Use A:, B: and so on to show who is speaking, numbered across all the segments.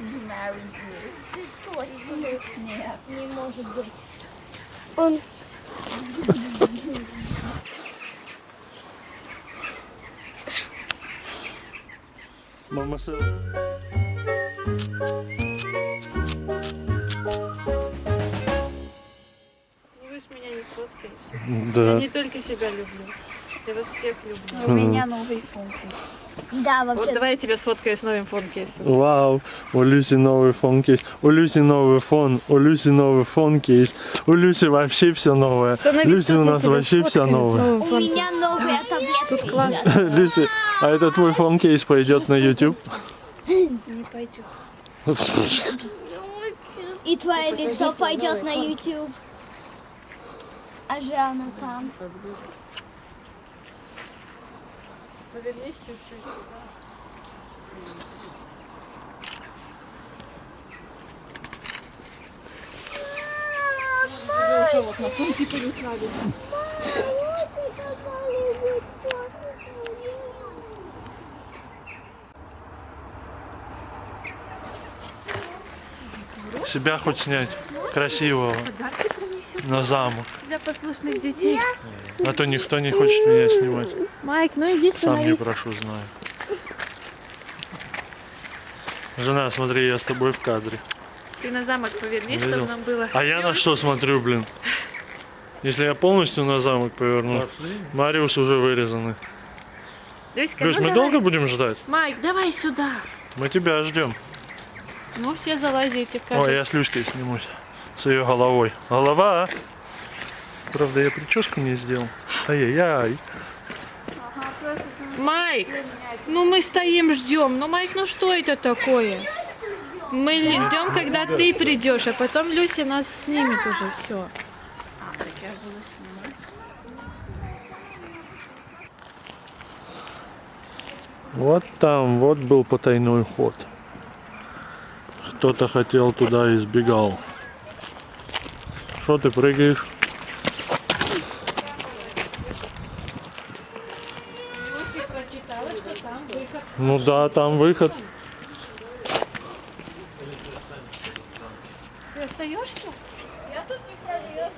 A: he marries you.
B: Ты точно.
A: Нет.
B: Не может быть. Он...
C: Мама
D: Вы ж меня не сфоткаете.
C: Да.
D: Я не только себя люблю. Я вас всех люблю.
A: У меня новый фон-кейс.
B: Да,
D: Вот
B: вообще.
D: давай я тебя сфоткаю с новым фон-кейсом.
C: Вау, у Люси новый фон-кейс, у Люси новый фон, у Люси новый фон-кейс, у Люси вообще все новое. Люси у нас вообще все новое.
B: У меня новые таблетки.
D: Тут классно.
C: Люси, а это твой фон-кейс пойдет на YouTube?
D: Не пойдет.
B: И твое лицо пойдет на YouTube. А же она там.
D: Повернись чуть-чуть. Уже вот на сумке переслали.
C: Себя хоть снять красивого на замок.
D: Для послушных детей.
C: А то никто не хочет меня снимать.
D: Майк, ну иди
C: Сам не
D: становись.
C: прошу, знаю. Жена, смотри, я с тобой в кадре.
D: Ты на замок повернись,
C: Видел?
D: чтобы нам было.
C: А я на что смотрю, блин? Если я полностью на замок поверну, Мариус уже вырезанный.
D: Люська,
C: Люсь,
D: ну
C: мы
D: давай.
C: долго будем ждать?
D: Майк, давай сюда.
C: Мы тебя ждем.
D: Ну все залазите в
C: Ой,
D: каждый.
C: я с Люськой снимусь. С ее головой. Голова! Правда, я прическу не сделал. Ай-яй-яй.
D: Майк, ну мы стоим, ждем. Ну, Майк, ну что это такое? Мы ждем, когда ты придешь, а потом Люся нас снимет уже все.
A: Так я буду снимать.
C: Вот там, вот был потайной ход. Кто-то хотел туда и сбегал. Что ты прыгаешь?
D: Люся прочитала, что там выход.
C: Ну да, там выход.
D: Ты остаешься? Я тут не пролез.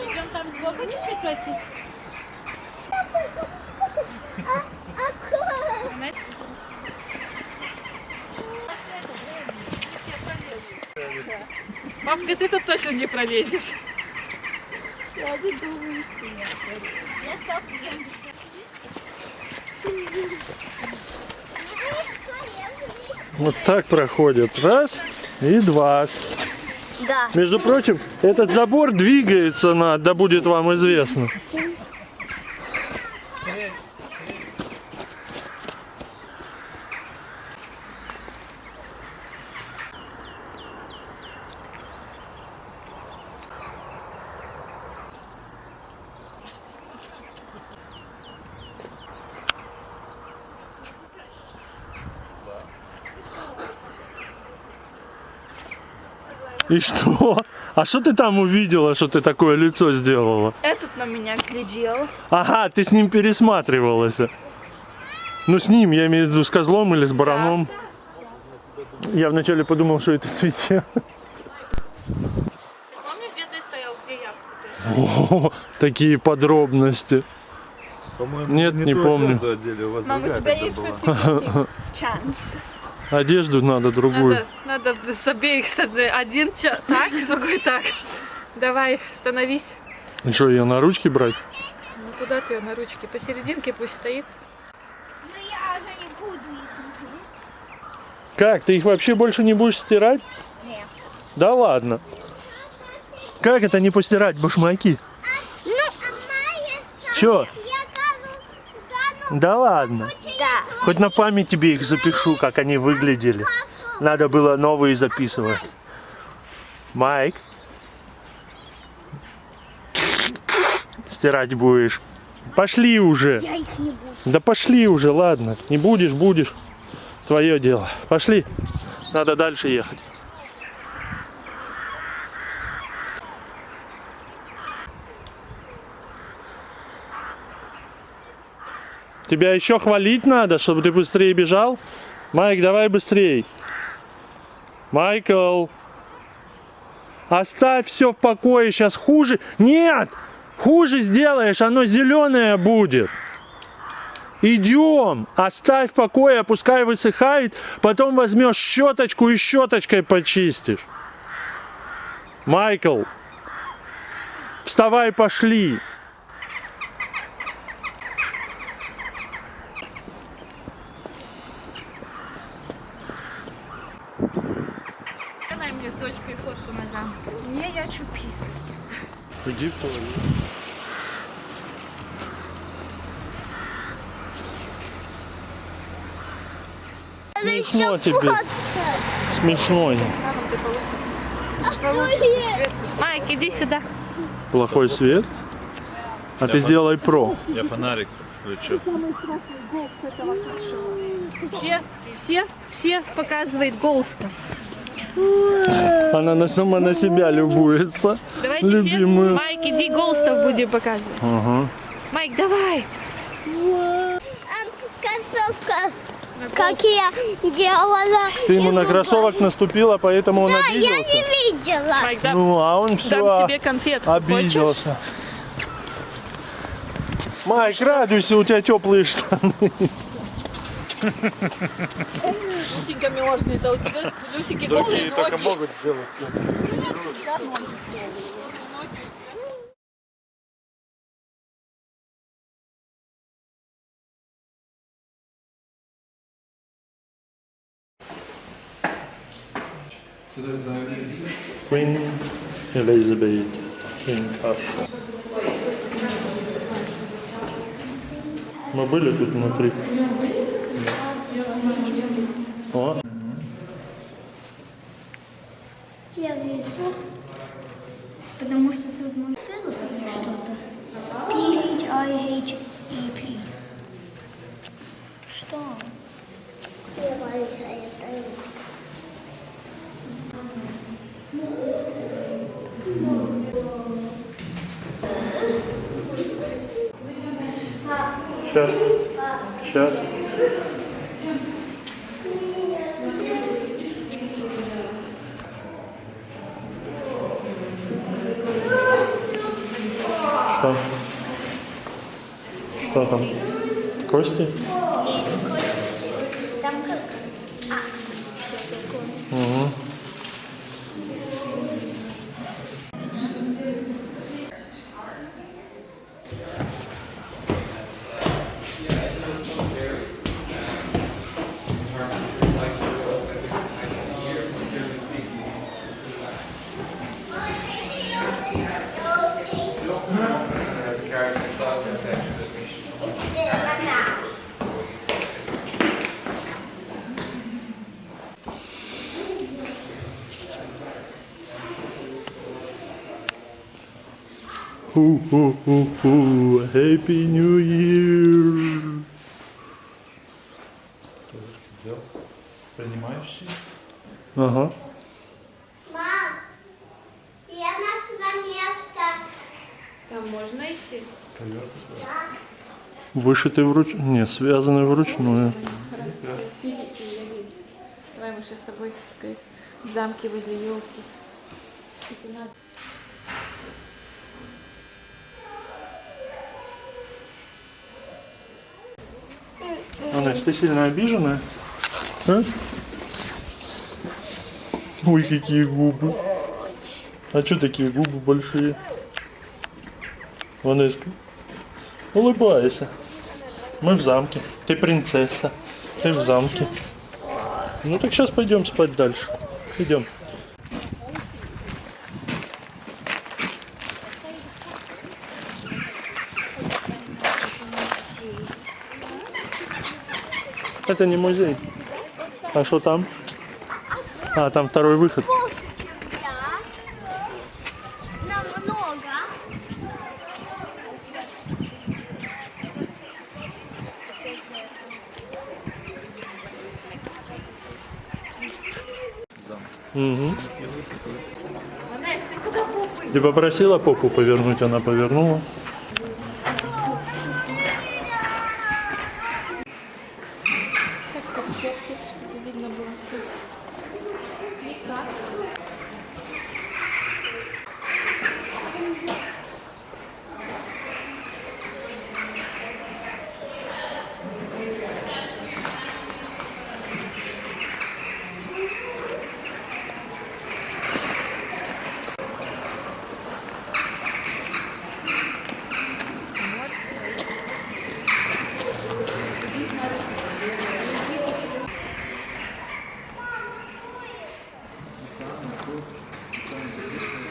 D: Идем там сбоку чуть-чуть пройти. Папка, ты тут точно не пролезешь.
A: Я не думаю, что я
B: Я стоп.
C: Вот так проходит. Раз и два.
B: Да.
C: Между прочим, этот забор двигается, да будет вам известно. И что? А что ты там увидела, что ты такое лицо сделала?
A: Этот на меня глядел.
C: Ага, ты с ним пересматривалась. Ну с ним, я имею в виду с козлом или с бараном. Я вначале подумал, что это свинья.
D: Помнишь, где ты стоял, где я?
C: О, такие подробности. Нет, не помню.
A: Мам, у тебя есть 50-50 chance.
C: Одежду надо другую.
D: Надо с обеих сторон. Один так, с другой так. Давай, становись.
C: И что, ее на ручки брать?
D: Ну куда ты ее на ручке? Посерединке пусть стоит.
B: Ну я уже не буду их видеть.
C: Как, ты их вообще больше не будешь стирать?
B: Нет.
C: Да ладно. Как это не постирать башмаки?
B: Ну,
C: Чё? Да ладно.
B: Да.
C: Хоть на память тебе их запишу, как они выглядели. Надо было новые записывать. Майк. Стирать будешь. Пошли уже.
B: Я их не буду.
C: Да пошли уже, ладно. Не будешь, будешь. Твое дело. Пошли. Надо дальше ехать. Тебя еще хвалить надо, чтобы ты быстрее бежал? Майк, давай быстрей. Майкл. Оставь все в покое, сейчас хуже. Нет! Хуже сделаешь, оно зеленое будет. Идем, оставь в покое, пускай высыхает, потом возьмешь щеточку и щеточкой почистишь. Майкл, вставай, пошли.
D: Давай мне с дочкой фотку на замок.
A: Не, я хочу писать.
C: Иди в туалет. Смешно тебе. Смешно.
D: Майк, иди сюда.
C: Плохой свет. А ты сделай про.
E: Я фонарик включу.
D: Все показывает Гоуста.
C: Она сама на себя любуется.
D: Давайте
C: Любимую.
D: все. Майк, иди Гоустов будем показывать.
C: Ага.
D: Майк, давай.
B: Кроссовка, как я делала.
C: Ты ему на кроссовок наступила, поэтому он
B: Я
C: обиделся.
B: не видела.
D: Майк, дам,
C: Ну, а он
D: дам
C: все
D: тебе конфетку.
C: обиделся. Майк, радуйся, у тебя теплые штаны.
D: Люсенька милошный-то у тебя Люсеньки голые ноги.
C: могут сделать. Queen Elizabeth in Russia. Мы были тут внутри. О,
B: Я вижу. Потому что тут может Philip или что-то. P-H-I-H-E-P. Что? Называется это ручка.
C: сейчас. Сейчас. Что? Что там? Кости?
B: Там как акс, что такое.
C: Угу. Ху-ху-ху-ху. Happy New Year.
E: Сидел, принимающий.
C: Ага.
B: Мам, я нашла место.
D: Там можно идти?
C: Вышитый вручную. Не, связанный вручную.
D: Давай мы сейчас с тобой в замке возле елки.
C: Анеш, ты сильно обиженная? А? Ой, какие губы. А что такие губы большие? Ванеска, улыбайся. Мы в замке. Ты принцесса. Ты в замке. Ну так сейчас пойдем спать дальше. Идем. Это не музей. А что там? А, там второй выход.
B: Больше, чем я. Намного.
C: Угу. Ты попросила попу повернуть, она повернула.
D: Видно было все. Никак.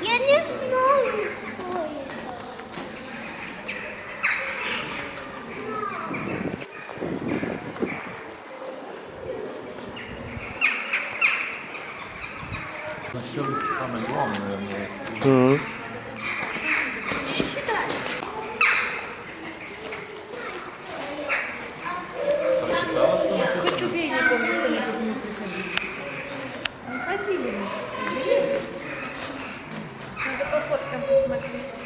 B: Я не знаю, что это.
E: Самое главное, наверное.
C: Угу.
D: Хоть убей, не помню, что мы тут не приходили. Не ходили мы. Ходили? Надо по фоткам посмотреть.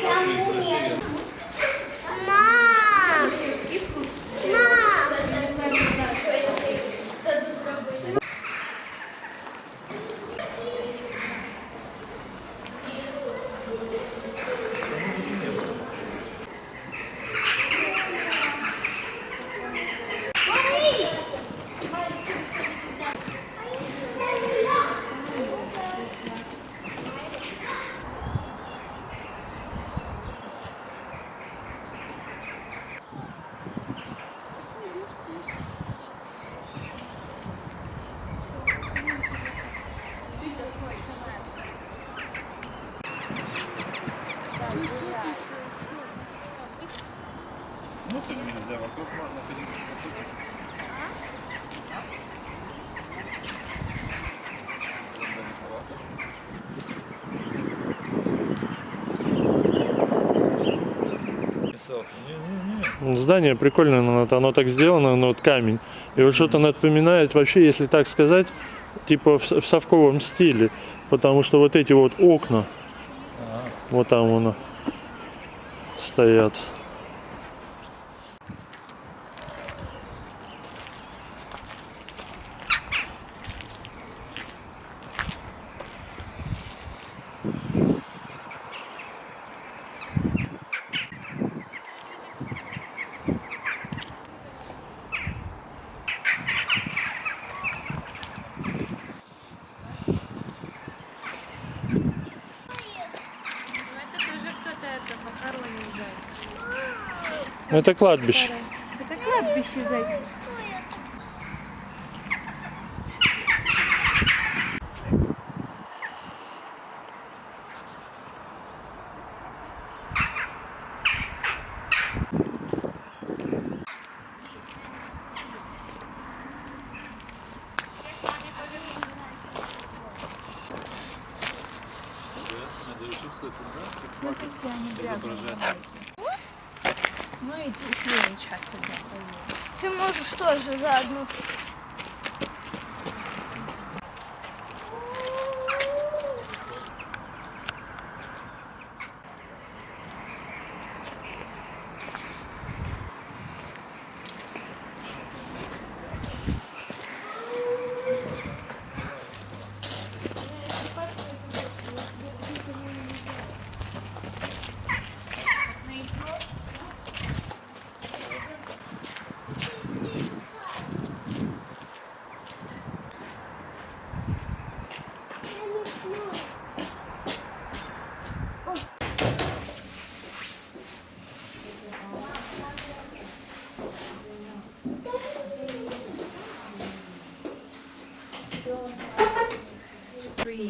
B: Мам! Мам!
E: Внутрь нельзя, вокруг можно ходить.
C: Здание прикольное, но вот оно так сделано, но вот камень. И вот что-то напоминает вообще, если так сказать, типа в совковом стиле. Потому что вот эти вот окна, вот там оно стоят.
D: Это тоже кто-то это похоронил зайца.
C: Это кладбище.
D: Это кладбище зайца.
A: Ну и клеечка туда.
B: Ты можешь тоже заодно.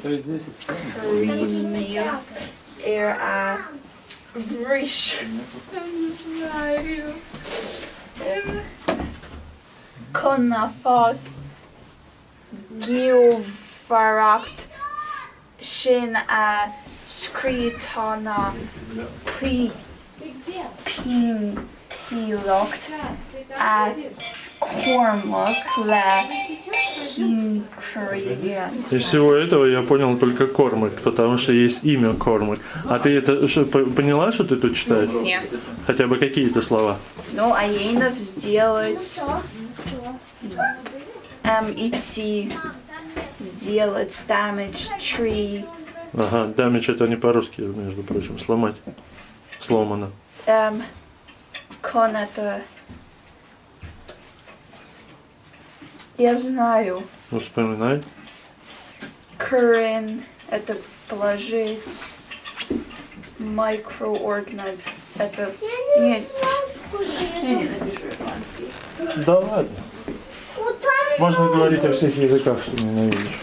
E: То есть здесь
A: Врищ. Я не знаю. Konafos. Gilvarakt. Shin a skritana. Pintilokt. A Cormac la Hinkrian.
C: Из всего этого я понял только Кормак, потому что есть имя Кормак. А ты это поняла, что ты тут читаешь?
A: Нет.
C: Хотя бы какие-то слова?
A: Ну, Аенов сделать. Идти. Сделать damage tree.
C: Ага, damage это не по-русски, между прочим, сломать. Сломано.
A: Кон это. Я знаю.
C: Ну, вспоминай.
A: Current это положить. Microorganisms это. Нет. Я ненавижу ирландский.
C: Да ладно. Можно говорить о всех языках, что ненавидишь.